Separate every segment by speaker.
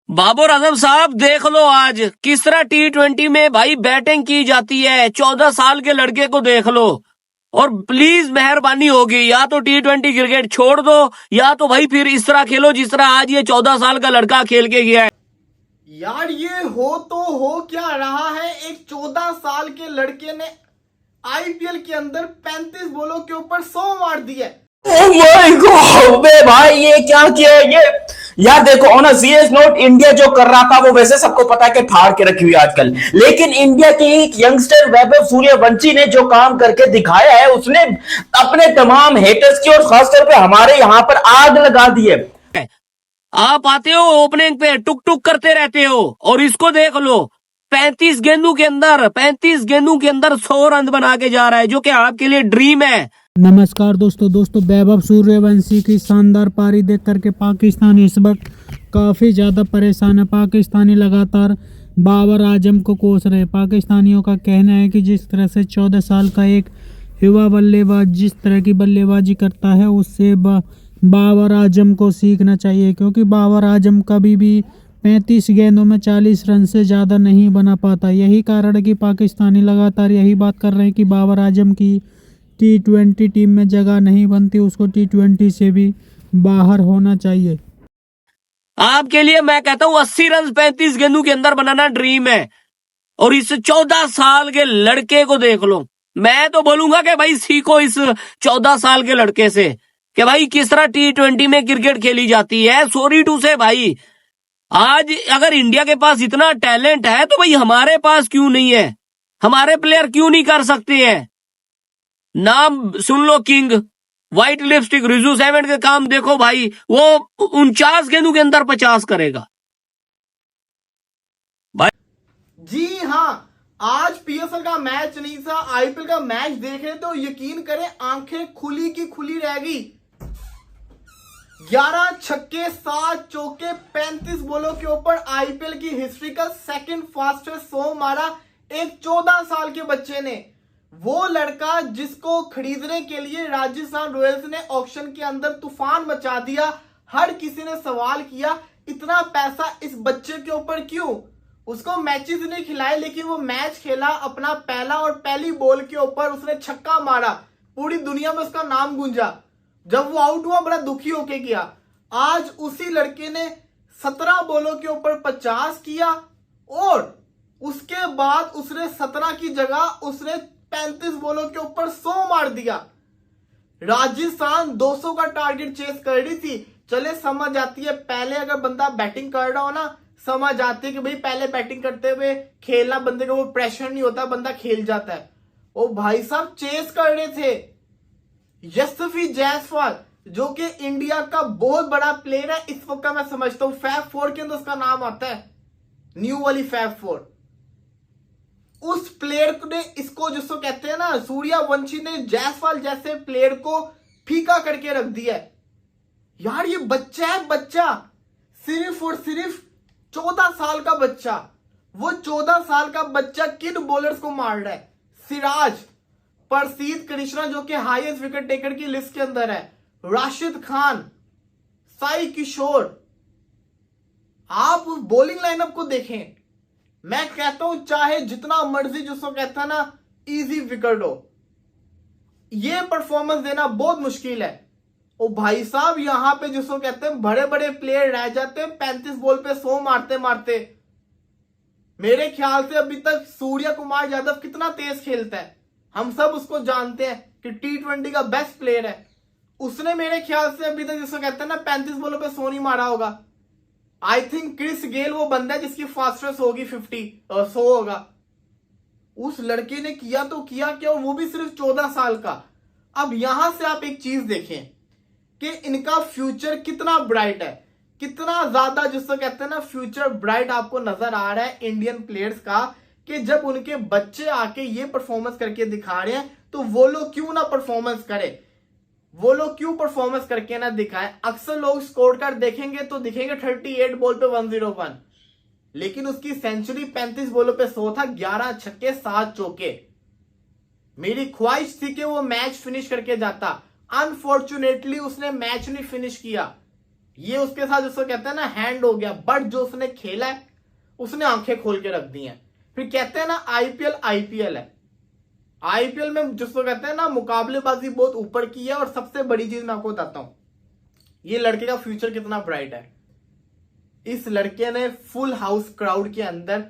Speaker 1: बाबर आजम साहब देख लो आज किस तरह T20 में भाई बैटिंग की जाती है। 14 साल के लड़के को देख लो। और प्लीज मेहरबानी होगी, या तो T20 क्रिकेट छोड़ दो या तो भाई फिर इस तरह खेलो जिस तरह आज ये 14 साल का लड़का खेल के गया है।
Speaker 2: यार ये हो क्या रहा है। एक 14 साल के लड़के ने आईपीएल के अंदर 35 बॉलों के ऊपर 100 मार दिए।
Speaker 3: ओह माय गॉड बे भाई, ये क्या किया है ये। यार देखो, on a serious note, India जो कर रहा था वो वैसे सबको पता है कि फाड़ के रखी हुई आजकल, लेकिन इंडिया के एक यंगस्टर वैभव सूर्यवंशी ने जो काम करके दिखाया है, उसने अपने तमाम हेटर्स की और खासतौर पे हमारे यहां पर आग लगा दी है।
Speaker 1: आप आते हो ओपनिंग पे टुक टुक करते रहते हो और इसको देख लो, 35 गेंदों के अंदर 100 रन बना के जा रहा है, जो कि आपके लिए ड्रीम है।
Speaker 4: नमस्कार दोस्तों, वैभव सूर्यवंशी की शानदार पारी देख करके पाकिस्तान इस वक्त काफ़ी ज़्यादा परेशान है। पाकिस्तानी लगातार बाबर आजम को कोस रहे। पाकिस्तानियों का कहना है कि जिस तरह से 14 साल का एक युवा बल्लेबाज जिस तरह की बल्लेबाजी करता है, उससे बाबर आजम को सीखना चाहिए, क्योंकि बाबर आजम कभी भी 35 गेंदों में 40 रन से ज़्यादा नहीं बना पाता। यही कारण है कि पाकिस्तानी लगातार यही बात कर रहे हैं कि बाबर आजम की T20 टीम में जगह नहीं बनती, उसको T20 से भी बाहर होना चाहिए।
Speaker 1: आपके लिए मैं कहता हूं 80 रन 35 गेंदों के अंदर बनाना ड्रीम है। और इस 14 साल के लड़के को देख लो। मैं तो बोलूंगा कि भाई सीखो इस 14 साल के लड़के से कि भाई किस तरह T20 में क्रिकेट खेली जाती है। सॉरी टू से भाई, आज अगर इंडिया के पास इतना टैलेंट है तो भाई हमारे पास क्यों नहीं है? हमारे प्लेयर क्यों नहीं कर सकते हैं? नाम सुन लो, किंग, व्हाइट लिपस्टिक, रिजू सेवन के काम देखो भाई, वो 49 गेंदों के अंदर 50 करेगा भाई।
Speaker 2: जी हाँ, आज पीएसएल का मैच नहीं था, आईपीएल का मैच देख रहे तो यकीन करें आंखें खुली की खुली रहेगी। 11 छक्के 7 चौके 35 बॉलों के ऊपर आईपीएल की हिस्ट्री का सेकंड फास्टेस्ट 100 मारा एक 14 साल के बच्चे ने। वो लड़का जिसको खरीदने के लिए राजस्थान रॉयल्स ने ऑक्शन के अंदर तूफान मचा दिया। हर किसी ने सवाल किया इतना पैसा इस बच्चे के ऊपर क्यों। उसको मैचेस नहीं खिलाए, लेकिन वो मैच खेला, अपना पहला और पहली बॉल के ऊपर उसने छक्का मारा, पूरी दुनिया में उसका नाम गूंजा। जब वो आउट हुआ बड़ा दुखी होके गया। आज उसी लड़के ने 17 बॉलों के ऊपर 50 किया और उसके बाद उसने 17 की जगह उसने 35 बॉलों के ऊपर 100 मार दिया। राजस्थान 200 का टारगेट चेस कर रही थी। चले समझ आती है, पहले अगर बंदा बैटिंग कर रहा हो ना, समझ आती है कि भाई पहले बैटिंग करते हुए खेलना, बंदे को वो प्रेशर नहीं होता, बंदा खेल जाता है। ओ भाई साहब चेस कर रहे थे यशस्वी जायसवाल, जो कि इंडिया का बहुत बड़ा प्लेयर है इस वक्त का। मैं समझता हूं फैब 4 के अंदर उसका नाम आता है, न्यू वाली फैब 4। उस प्लेयर ने इसको, जिसको कहते हैं ना, सूर्यवंशी ने जायसवाल जैसे प्लेयर को फीका करके रख दिया है। यार ये बच्चा है, बच्चा, सिर्फ और सिर्फ 14 साल का बच्चा। वो 14 साल का बच्चा किन बॉलर्स को मार रहा है? सिराज, प्रसिद्ध कृष्णा जो कि हाईएस्ट विकेट टेकर की लिस्ट के अंदर है, राशिद खान, साई किशोर। आप उस बॉलिंग लाइनअप को देखें। मैं कहता हूं चाहे जितना मर्जी, जिसको कहता है ना इजी विकेट हो, ये परफॉर्मेंस देना बहुत मुश्किल है। ओ भाई साहब, यहां पे जिसको कहते हैं बड़े बड़े प्लेयर रह जाते हैं 35 बॉल पे 100 मारते मारते। मेरे ख्याल से अभी तक सूर्य कुमार यादव कितना तेज खेलता है, हम सब उसको जानते हैं कि T20 का बेस्ट प्लेयर है। उसने मेरे ख्याल से अभी तक, जिसको कहते हैं ना, 35 बॉलों पे 100 नहीं मारा होगा। आई थिंक क्रिस गेल वो बंदा है जिसकी फास्टेस्ट होगी 100 होगा। उस लड़के ने किया तो किया क्या, वो भी सिर्फ 14 साल का। अब यहां से आप एक चीज देखें कि इनका फ्यूचर कितना ब्राइट है, कितना ज्यादा, जिसको कहते हैं ना, फ्यूचर ब्राइट आपको नजर आ रहा है इंडियन प्लेयर्स का। कि जब उनके बच्चे आके ये परफॉर्मेंस करके दिखा रहे हैं तो वो लोग क्यों ना परफॉर्मेंस करें, वो लोग क्यों परफॉर्मेंस करके ना दिखाएं। अक्सर लोग स्कोर कार्ड देखेंगे तो दिखेंगे 38 बॉल पे 101, लेकिन उसकी सेंचुरी 35 बॉलों पे 100 था, 11 छक्के 7 चौके। मेरी ख्वाहिश थी कि वो मैच फिनिश करके जाता, अनफॉर्चुनेटली उसने मैच नहीं फिनिश किया। ये उसके साथ जिसको कहते हैं ना हैंड हो गया, बट जो उसने खेला है उसने आंखें खोल के रख दी हैं। फिर कहते हैं ना आईपीएल आईपीएल है, आईपीएल में जिसको कहते हैं ना मुकाबलेबाजी बहुत ऊपर की है। और सबसे बड़ी चीज मैं आपको बताता हूं, ये लड़के का फ्यूचर कितना ब्राइट है। इस लड़के ने फुल हाउस क्राउड के अंदर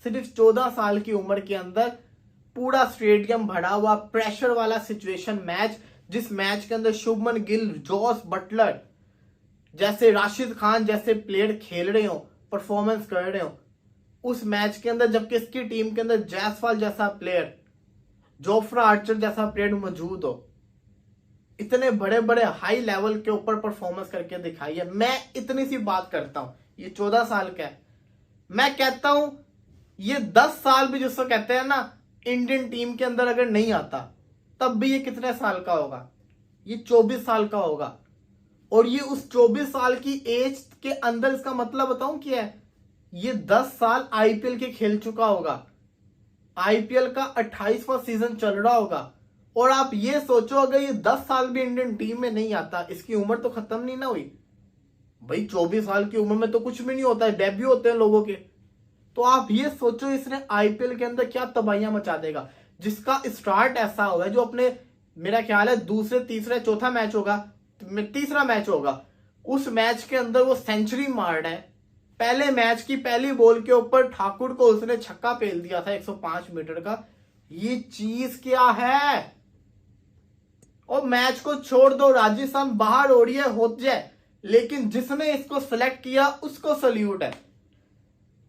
Speaker 2: सिर्फ 14 साल की उम्र के अंदर पूरा स्टेडियम भरा हुआ प्रेशर वाला सिचुएशन मैच, जिस मैच के अंदर शुभमन गिल, जॉस बटलर जैसे, राशिद खान जैसे प्लेयर खेल रहे हो, परफॉर्मेंस कर रहे हो उस मैच के अंदर, जबकि इसकी टीम के अंदर जायसवाल जैसा प्लेयर, जोफ्रा आर्चर जैसा प्लेयर मौजूद हो, इतने बड़े बड़े हाई लेवल के ऊपर परफॉर्मेंस करके दिखाई है। मैं इतनी सी बात करता हूं, ये 14 साल का है, मैं कहता हूं ये 10 साल भी जिसको कहते हैं ना इंडियन टीम के अंदर अगर नहीं आता, तब भी ये कितने साल का होगा, ये 24 साल का होगा। और ये उस 24 साल की एज के अंदर, इसका मतलब बताऊं क्या है, ये 10 साल आईपीएल के खेल चुका होगा, आईपीएल का 28वां सीजन चल रहा होगा। और आप ये सोचो अगर ये 10 साल भी इंडियन टीम में नहीं आता, इसकी उम्र तो खत्म नहीं ना हुई भाई। 24 साल की उम्र में तो कुछ भी नहीं होता है, डेब्यू होते हैं लोगों के। तो आप ये सोचो इसने आईपीएल के अंदर क्या तबाहियां मचा देगा, जिसका स्टार्ट ऐसा हुआ है, जो अपने मेरा ख्याल है दूसरे तीसरे चौथा मैच होगा, तीसरा मैच होगा, उस मैच के अंदर वो सेंचुरी मार रहा है। पहले मैच की पहली बॉल के ऊपर ठाकुर को उसने छक्का पेल दिया था 105 मीटर का। ये चीज क्या है। और मैच को छोड़ दो, राजस्थान बाहर हो रही है, हो जाए, लेकिन जिसने इसको सिलेक्ट किया उसको सल्यूट है,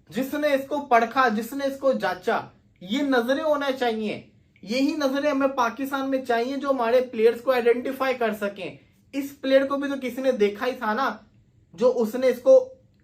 Speaker 2: जिसने इसको परखा, जिसने इसको जांचा। ये नजरें होना चाहिए, यही नजरें हमें पाकिस्तान में चाहिए, जो हमारे प्लेयर्स को आइडेंटिफाई कर सकें। इस प्लेयर को भी तो किसी ने देखा ही था ना, जो उसने इसको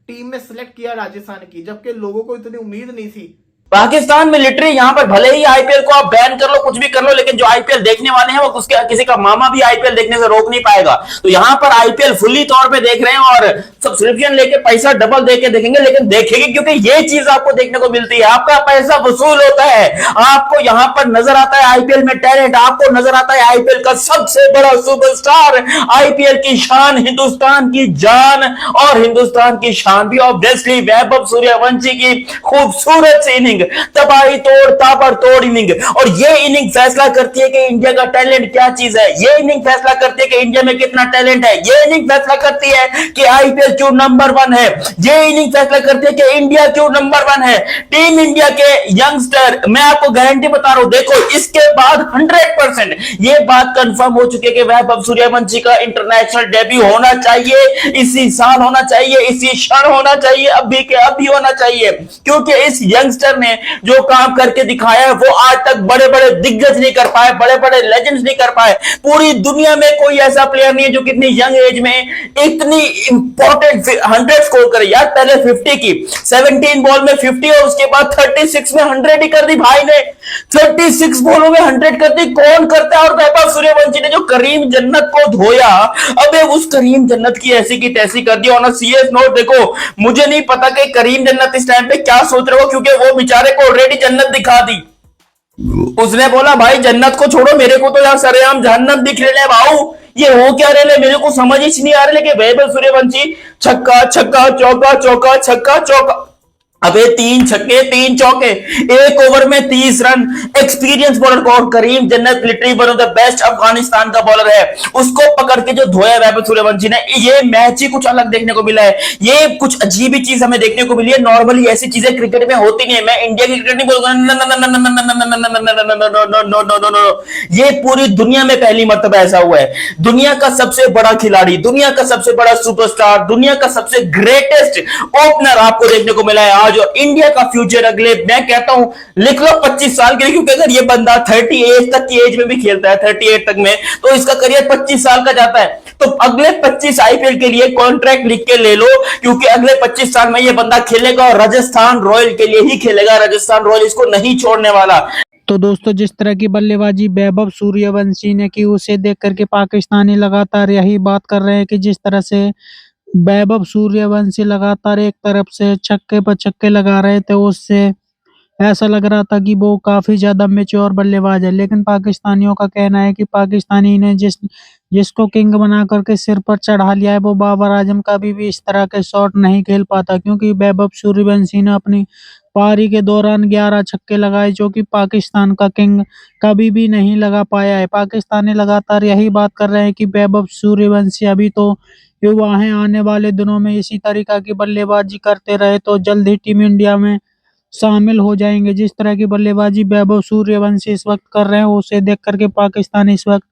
Speaker 2: टीम में सिलेक्ट किया राजस्थान की, जबकि लोगों को इतनी उम्मीद नहीं थी।
Speaker 3: पाकिस्तान में लिटरली यहां पर भले ही आईपीएल को आप बैन कर लो, कुछ भी कर लो, लेकिन जो आईपीएल देखने वाले हैं वो उसके किसी का मामा भी आईपीएल देखने से रोक नहीं पाएगा। तो यहां पर आईपीएल फुल्ली तौर पे देख रहे हैं और सब्सक्रिप्शन लेके पैसा डबल देके देखेंगे, लेकिन देखेंगे क्योंकि ये चीज आपको देखने को मिलती है, आपका पैसा वसूल होता है। आपको यहां पर नजर आता है आईपीएल में टैलेंट, आपको नजर आता है आईपीएल का सबसे बड़ा सुपरस्टार, आईपीएल की शान, हिंदुस्तान की जान और हिंदुस्तान की शान भी ऑब्वियसली वैभव सूर्यवंशी की खूबसूरत सी इनिंग, तबाही तोड़ ताबड़तोड़ इनिंग। और ये इनिंग फैसला करती है कि इंडिया का टैलेंट क्या चीज है, ये इनिंग फैसला करती है कि इंडिया में कितना टैलेंट है, ये इनिंग फैसला करती है कि आईपीएल क्यों नंबर 1 है, ये इनिंग फैसला करती है कि इंडिया क्यों नंबर 1 है। टीम इंडिया के यंगस्टर, मैं आपको गारंटी बता रहा हूं, देखो इसके बाद 100% ये बात कंफर्म हो चुकी है कि वैभव सूर्यवंशी का इंटरनेशनल डेब्यू होना चाहिए, इसी साल होना चाहिए, इसी क्षण होना चाहिए, अभी के अभी होना चाहिए। क्योंकि इस यंगस्टर ने जो काम करके दिखाया है वो आज तक बड़े बड़े दिग्गज नहीं कर पाए, बड़े बड़े लेजेंड्स नहीं कर पाए। पूरी दुनिया में कोई ऐसा प्लेयर नहीं है जो कितनी यंग एज में इतनी इंपॉर्टेंट 100 स्कोर करे। यार पहले 50 की 17 बॉल में 50 और उसके बाद 36 में 100 ही कर दी भाई ने, 36 बॉलों में 100 कर दी। कौन करता है? और वैभव सूर्यवंशी ने जो करीम जन्नत को धोया, अबे उस करीम जन्नत की ऐसी की तैसी कर दी। ऑन अ सीरियस नोट, देखो मुझे नहीं पता कि करीम जन्नत इस टाइम पे क्या सोच रहे हो, क्योंकि वो बेचारे को ऑलरेडी जन्नत दिखा दी। उसने बोला भाई जन्नत को छोड़ो, मेरे को तो यार सरेआम जहन्नम दिख रहे हैं भाऊ, ये हो क्या रहे, मेरे को समझ ही नहीं आ रहा। लेकिन वैभव सूर्यवंशी छक्का छक्का चौका चौका छक्का चौका, अबे 3 छक्के 3 चौके, एक ओवर में 30 रन। एक्सपीरियंस बॉलर को, और करीम जन्नत literally one of the best Afghanistan का बॉलर है, उसको पकड़ के जो धोया वैभव सूर्यवंशी ने, ये मैच ही कुछ अलग देखने को मिला है। ये कुछ अजीब ही चीज हमें देखने को मिली है। नॉर्मली ऐसी चीजें क्रिकेट में होती नहीं है। मैं इंडिया की क्रिकेट नहीं बोलूंगा, ये पूरी दुनिया में पहली मर्तबा ऐसा हुआ है। दुनिया का सबसे बड़ा खिलाड़ी, दुनिया का सबसे बड़ा सुपरस्टार, दुनिया का सबसे ग्रेटेस्ट ओपनर आपको देखने को मिला है आज। और इंडिया का फ्यूचर अगले, मैं कहता हूं लिख लो 25 साल के लिए, क्योंकि अगर ये बंदा 38 तक की एज में भी खेलता है, 38 तक में, तो इसका करियर 25 साल का जाता है। तो अगले 25 आईपीएल के लिए कॉन्ट्रैक्ट लिख के ले लो, क्योंकि अगले 25 साल में ये बंदा खेलेगा और राजस्थान रॉयल के लिए ही खेलेगा। राजस्थान रॉयल इसको नहीं छोड़ने वाला।
Speaker 4: तो दोस्तों, जिस तरह की बल्लेबाजी वैभव सूर्यवंशी ने की, उसे देख करके पाकिस्तानी लगातार यही बात कर रहे हैं कि जिस तरह से वैभव सूर्यवंशी लगातार एक तरफ से छक्के पर छक्के लगा रहे थे, उससे ऐसा लग रहा था कि वो काफी ज्यादा मैच्योर बल्लेबाज है। लेकिन पाकिस्तानियों का कहना है कि पाकिस्तानी ने जिसको किंग बना करके सिर पर चढ़ा लिया है, वो बाबर आजम कभी भी इस तरह के शॉट नहीं खेल पाता, क्योंकि वैभव सूर्यवंशी ने अपनी पारी के दौरान 11 छक्के लगाए, जो कि पाकिस्तान का किंग कभी भी नहीं लगा पाया है। पाकिस्तानी लगातार यही बात कर रहे हैं कि वैभव सूर्यवंशी अभी तो युवा हैं, आने वाले दिनों में इसी तरीका की बल्लेबाजी करते रहे तो जल्द ही टीम इंडिया में शामिल हो जाएंगे। जिस तरह की बल्लेबाजी वैभव सूर्यवंशी इस वक्त कर रहे हैं, उसे देख करके पाकिस्तान इस वक्त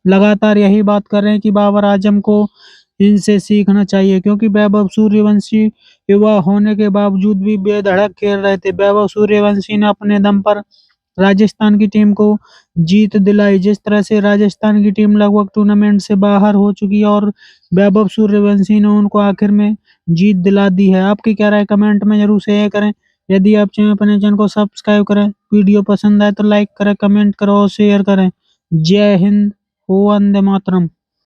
Speaker 4: लगातार यही बात कर रहे हैं कि बाबर आजम को इनसे सीखना चाहिए, क्योंकि वैभव सूर्यवंशी युवा होने के बावजूद भी बेधड़क खेल रहे थे। वैभव सूर्यवंशी ने अपने दम पर राजस्थान की टीम को जीत दिलाई। जिस तरह से राजस्थान की टीम लगभग टूर्नामेंट से बाहर हो चुकी है और वैभव सूर्यवंशी ने उनको आखिर में जीत दिला दी है। आपकी क्या राय कमेंट में जरूर शेयर करें। यदि आप चाहें अपने चैनल को सब्सक्राइब करें, वीडियो पसंद आए तो लाइक करें, कमेंट करें और शेयर करें। जय हिंद, वंदे मातरम।